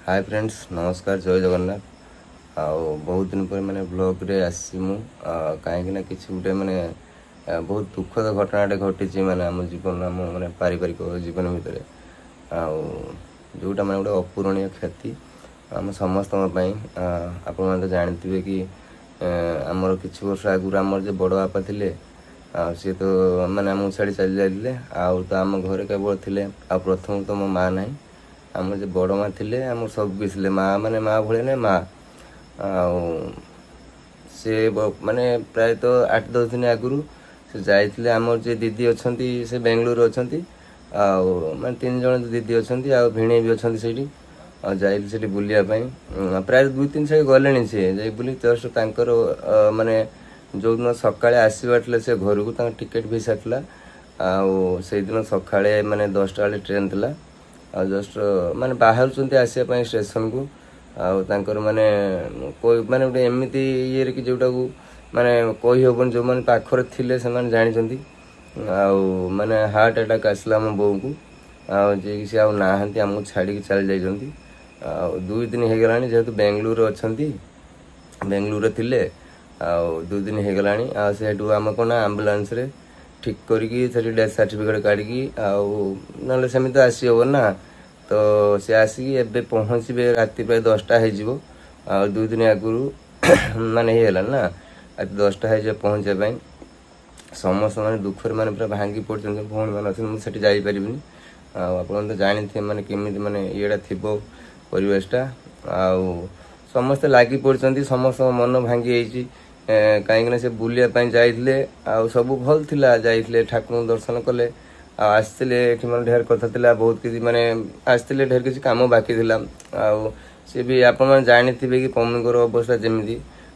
hi friends नमस्कार जय जगन्नाथ आउ बहुत दिन पर मैंने ब्लॉग रे आसी मु कहीं किसी गोटे मैंने बहुत दुखद घटनाटे घटी मैंने आम जीवन आम मैंने पारिवारिक जीवन भितर आउ जोटा मैंने गोटे अपूरणीय क्षति आम समस्त आपण तो जानते कि आमर किसी वर्ष आगुरी आमर जो बड़ बापा थे सी तो मैंने आमको छाड़ी चली जाते आउ तो आम घर केवल थे आ प्रथम तो मो माँ ना आम जो बड़ माँ थे आम सब किसी माँ माने माँ भाई ना माँ से माने प्राय तो 8-10 दिन आगु से जाइए आमर जो दीदी अच्छा से बेंगलुरु अच्छा मैं 3 जन दीदी अच्छा भिणे भी अच्छा से जाइली बुलायापी प्राय 2-3 साल गले सी बुली जस्ट माने जो दिन सकाଳେ आसबार से घर को टिकेट भी सारा से दिन सकाଳେ माने 10टा वाले ट्रेन थी जस्ट माने बाहर आसवाई स्टेशन को आर माने कोई माने गोटे एमती ये कि जोटा को माने कही हेबन जो मैंने पाखर थे से जानी माने हार्ट अटैक आसला आम बो को जी सी आमको छाड़ी चली जाइए 2 दिन हो गला जेहेतु बेंगलुरु अच्छा बेंगलुरु थे 2 दिन हो गला सेठू आम कौन आम्बुलांस रे ठीक करी डेथ सर्टिफिकेट काढ़ी ना सेमती तो आसी हे ना तो सी आसिक एवं पहुँचे राति प्राय 10टा हो 2 दिन आगु माने होगा ना राति 10टा हो पहुँचापी समस्त मैंने दुखर मैंने पूरा भांगी पड़ते भौणी मैंने अच्छे मुझे जापर आप तो जानते मैंने केमी माने ये थी परिवेशटा आउ समस्ते लगी पड़ते समस्त मन भांगी कहीं से बुलायापी जाइए सब भल थिला जाइए ठाकुर दर्शन कले आसते मैं ढेर कथा थिला बहुत किसी माने आसते ढेर किसी काम बाकी थिला सी भी आपण मैंने जानते कि पम्मीकर अवस्था जमी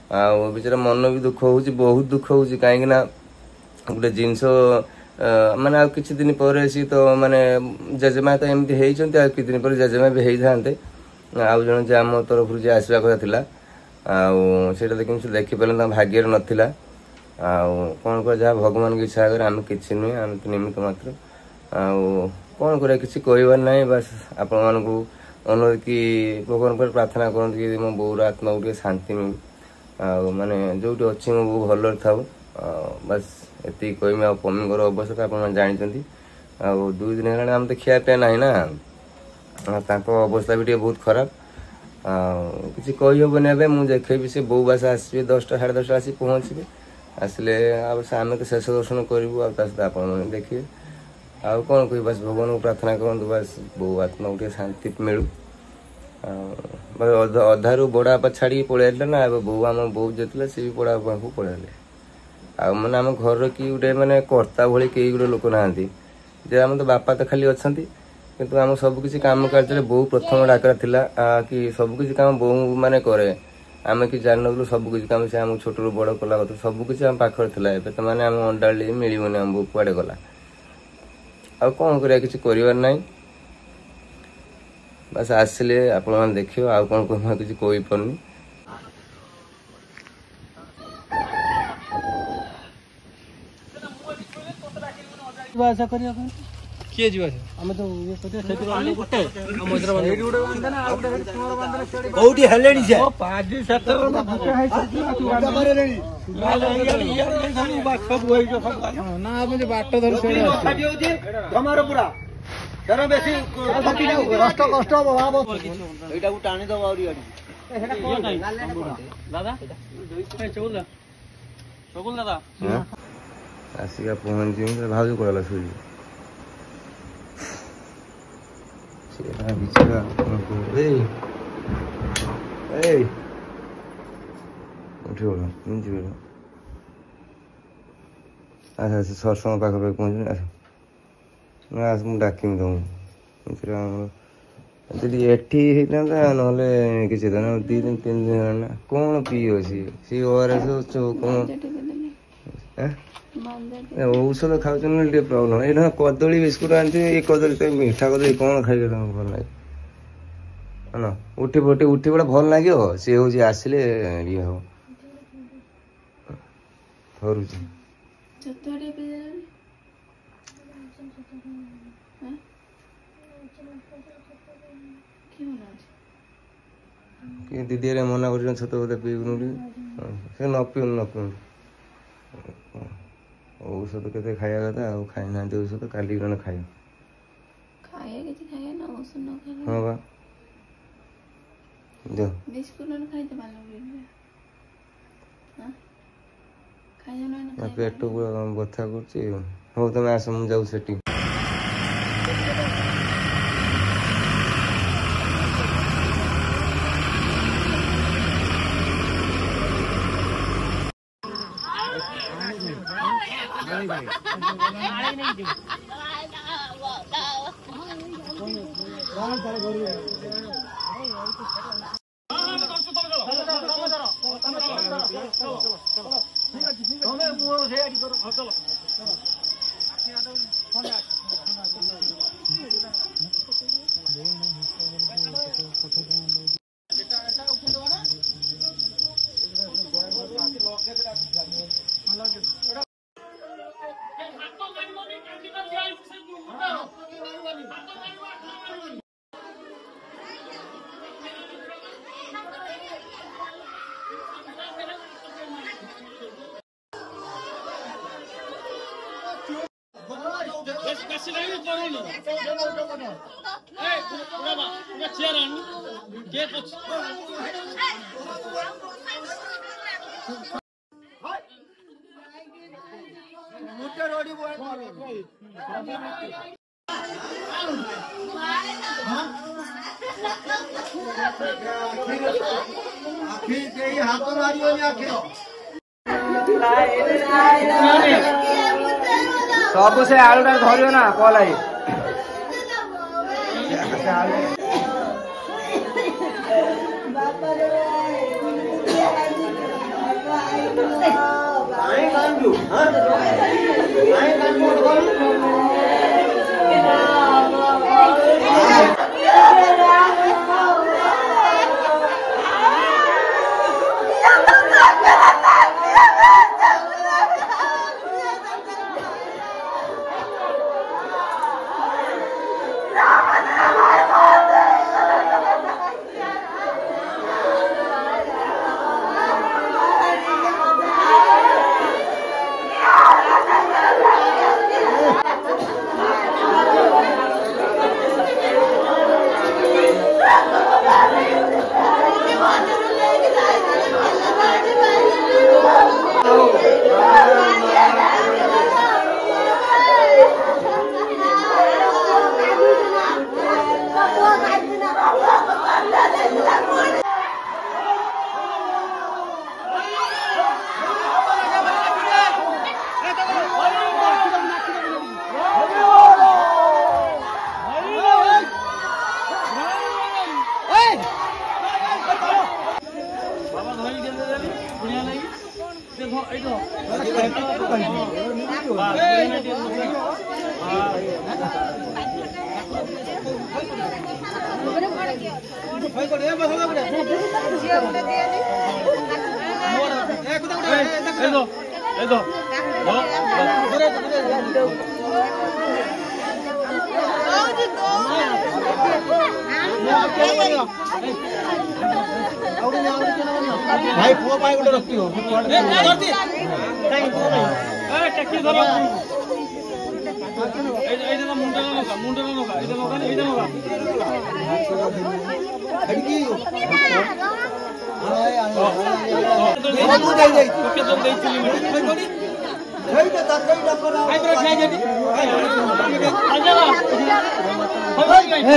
बेचारा मन भी दुख हो बहुत दुख हो कहीं गोटे जिनस माने आ किछि दिन पर सी तो माने जेजेमा तो एमती होती आ कि दिन पर जेजेमा भी होते आउ जन जे आम तरफ जे आसवा कथा थिला आटा देखिपारे भाग्य नाला कौन कर जहाँ भगवान की इच्छा आगे आम कि नुहे आम तो निमित्त मात्र कौन कर किसी कहबार ना बस आपण मानक अनुरोध कि भगवान पर प्रार्थना करते कि मो बोर आत्मा को शांति मिल माने जो अच्छी मो बो भल था बस ये कहमी आ पम्मीकर अवस्था तो आप जानते 2 दिन है आम तो खियापिया ना ना अवस्था भी बहुत खराब किसी कही हेबनी ए मुझे देखेबी से बो बास आसवे 10टा 10:30 आसी पहुँचे आसिले आम तो शेष दर्शन करूँ आप देखिए आउ कौन कह बस भगवान को प्रार्थना करूँ बस बो आत्मा को शांति मिलू अधारू बड़ा बापा छाड़ी पलैला ना बो आम बो जो सी भी बड़ा बापा को पलैले मैंने आम घर कि गोटे मैंने कर्ता भाई कई गोटे लोक ना आम तो बापा तो खाली अच्छा किंतु आम सबकिछि काम कार्य बो प्रथम डाकरा थिला कि सबकिछि काम बो माने करे आम कि जान नु सबकिछि काम से आम छोट रू बड़ कला सबकिछि आम पाखर थिला एबे तो माने आम अंडाली मिलिबोनी आम बो कुआडे गला आ कौन करिया किछि करिवार नाही बस आसिले आपण मान देखियो आ कौन कोन किछि कोइ पड़नी भाषा करिया किए जीवा हम तो ये सोचे सेति बांधे गुटे हम मजरा बांधे एडी गुटे बांधे ना आउटे तुमर बांधे छेड़ी कोठी हलेनी से ओ पाजी सतर में गुटे है तू बांधे मारे रेडी ये खाली बात सब होई जो सब ना मुझे बाट धर छेड़ी खाटी होती हमारो पूरा जरा बेसी खाटी ना कष्ट कष्ट भाव एटा को टाणी दो आउरी आडी हेटा कोन दादा ए चगुल दादा आसिका पहुँची भाव कहला सुई अच्छा सरसंग पाखे पहुँच आस मुझे डाकमी तुमको जी एटी होता ना किसी 2 दिन 3 दिन ना कौन पीओ सी ORS कौन औषध खाऊ प्रोब्लेम ये कदली बिस्कुट आनी ये कदली मीठा कदली कौन खाइए भल लगे है ना उठी बड़ा भल लगे सी हूँ आसिले ये हम थरुची कि दीदी रे मना कर छत बोधे पीबुन से न पिउन औषध के खाया कथा आ खाई ना औषध काली खाए हाँ बा जो पेट बथा कर हो तुम आस मुझे जाऊ सेठी सब से आलुटा धरियो ना कल आई भाई पुआ पाए गोटे रखती हो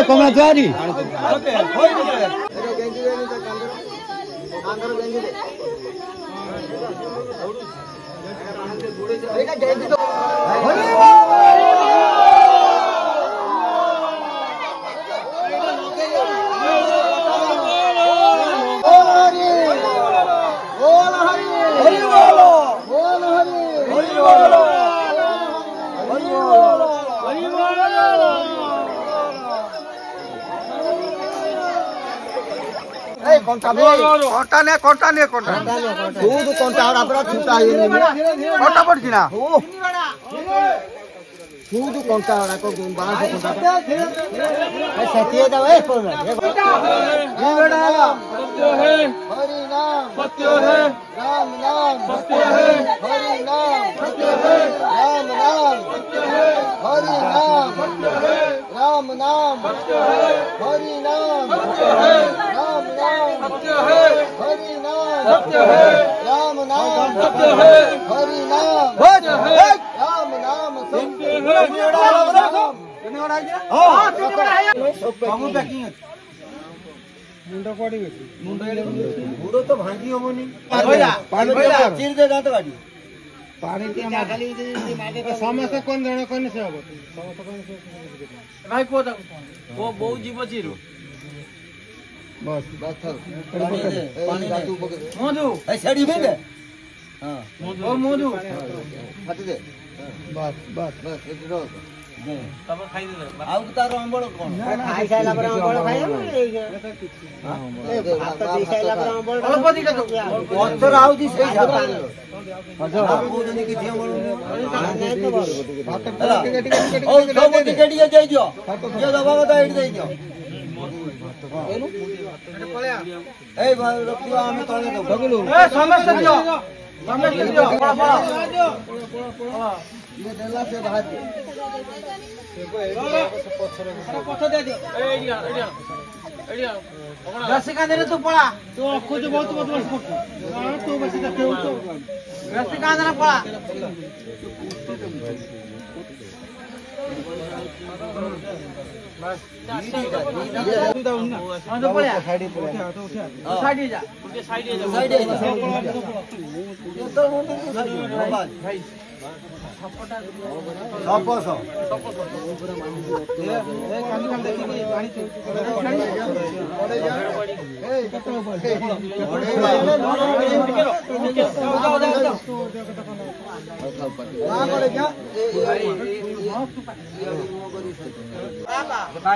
कमला जारी तू कंटा को बांस कंटा सत्य दे ए कोन ये बेटा सत्य है हरि नाम सत्य है राम नाम सत्य है हरि नाम सत्य है राम नाम सत्य है हरि नाम सत्य है राम नाम सत्य है हरि नाम सत्य है राम नाम सत्य है हरि नाम सत्य है राम नाम सत्य है हरि नाम सत्य है राम नाम सत्य है मुंडा कोडी मुंडो तो भांगी होमनी चिर दे दांत गाडी पानी के खाली समस्या कोन जण कोन से हो समस्या कोन से भाई पोता वो बहु जीव चिरु बस बस पानी दातु मधु ए छड़ी में दे हां मधु ओ मधु हट दे बस बस बस एटरो तब खाई दे आउ तारो अंबळ कोन खाई साइला पर अंबळ खाइयो हां भात दी साइला पर अंबळ अल्प दिटा तो पत्थर आउ दी सेई जा हजो बाबू जनी कि थिया बोलू नहीं तो बात ओ सब टिकट ये दे दियो ये दबा तो एट दे दियो ए भाई रखियो आमी तळे दो बगलू ए समस्या दियो पड़ा ये देला से भात पछ दे दियो एडिया रसिका देने तू पड़ा तो खुद बहुत बदमाश करतो तू बस देखे तो रसिका देने पड़ा बस साइड जा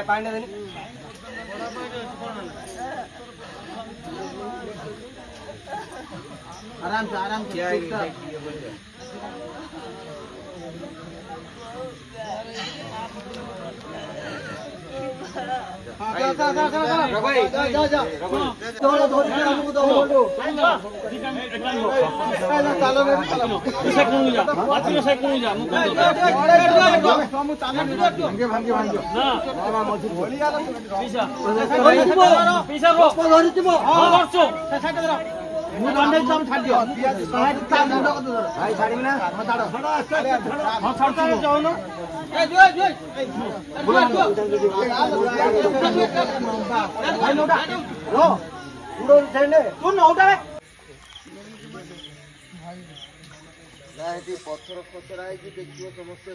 पानी देनी आराम से ମୁଁ ଦଣ୍ଡେ ଜମ ଛାଡି ଦିଅ ସାଇଡ ତା ମୁଣ୍ଡ କତ ଧର ଭାଇ ଛାଡିବି ନା ହଁ ଛାଡ ହଁ ଛାଡ ଯାଉନ ଏ ଜୁଏ ଭାଇ ନୋଟା रो उड़ो छेने तू नोटा रे गायती पत्थर पत्थर आइ कि देखियो समस्त